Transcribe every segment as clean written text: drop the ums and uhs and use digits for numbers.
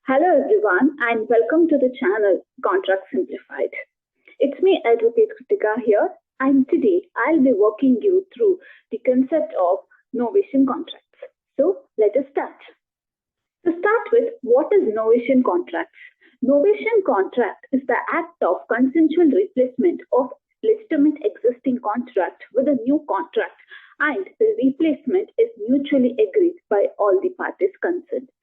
Hello everyone and welcome to the channel Contract Simplified. It's me Advocate Kritika here and today I'll be walking you through the concept of novation contracts. So let us start. To start with, what is novation contracts? Novation contract is the act of consensual replacement of legitimate existing contract with a new contract, and the replacement is mutually agreed by all the parties concerned.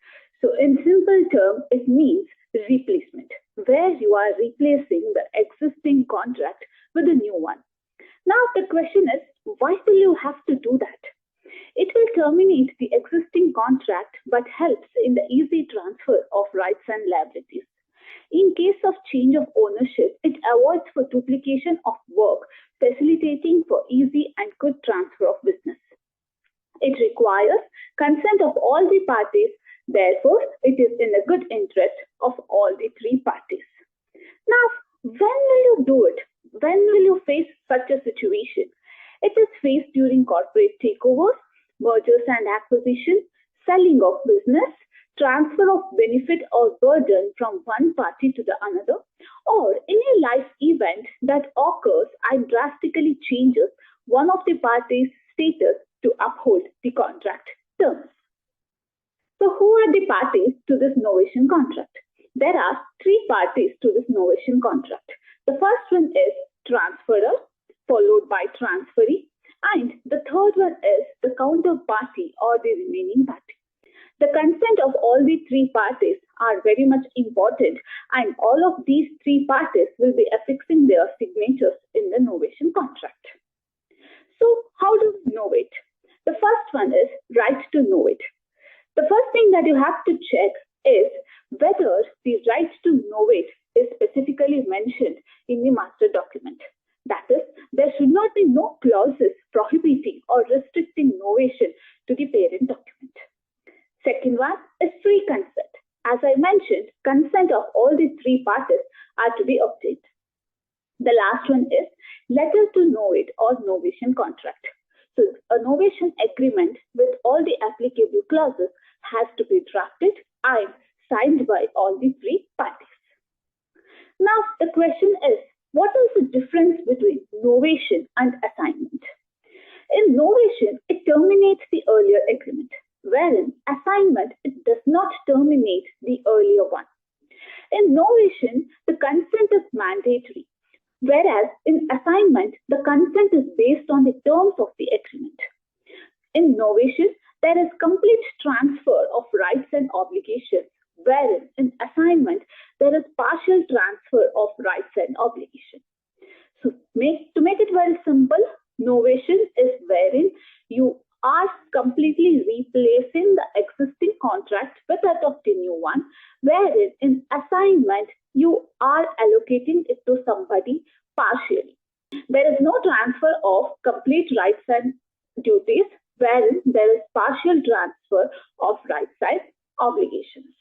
So in simple terms, it means replacement, where you are replacing the existing contract with a new one. Now the question is, why will you have to do that? It will terminate the existing contract but helps in the easy transfer of rights and liabilities. In case of change of ownership, it avoids for duplication of work, facilitating for easy and good transfer of business. It requires consent of all the parties. Therefore, it is in the good interest of all the three parties. Now, when will you do it? When will you face such a situation? It is faced during corporate takeovers, mergers and acquisition, selling of business, transfer of benefit or burden from one party to the another, or any life event that occurs and drastically changes one of the parties' status to uphold the contract terms. So who are the parties to this novation contract? There are three parties to this novation contract. The first one is transferor, followed by transferee, and the third one is the counterparty or the remaining party. The consent of all the three parties are very much important, and all of these three parties will be affixing their signatures in the novation contract. So how do we novate? The first one is right to novate. The first thing that you have to check is whether the right to novate is specifically mentioned in the master document. That is, there should not be no clauses prohibiting or restricting novation to the parent document. Second one is free consent. As I mentioned, consent of all the three parties are to be obtained. The last one is letter to novate or novation contract. So a novation agreement with all the applicable clauses has to be drafted and signed by all the three parties. Now the question is, what is the difference between novation and assignment? In novation, it terminates the earlier agreement, wherein assignment, it does not terminate the earlier one. In novation, the consent is mandatory, whereas in assignment, the consent is based on the terms of the agreement. In novation, there is complete transfer of rights and obligations, wherein in assignment, there is partial transfer of rights and obligations. So to make it very simple, novation is wherein you are completely replacing the existing contract with that of the new one, wherein in assignment, you are allocating it to somebody partially. There is no transfer of complete rights and duties, wherein there is partial transfer of rights and obligations.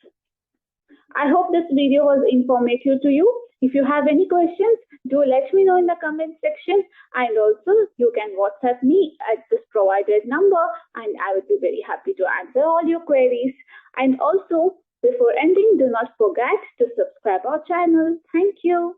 I hope this video was informative to you. If you have any questions, do let me know in the comment section, and also you can WhatsApp me at this provided number and I would be very happy to answer all your queries. And also, before ending, do not forget to subscribe our channel. Thank you.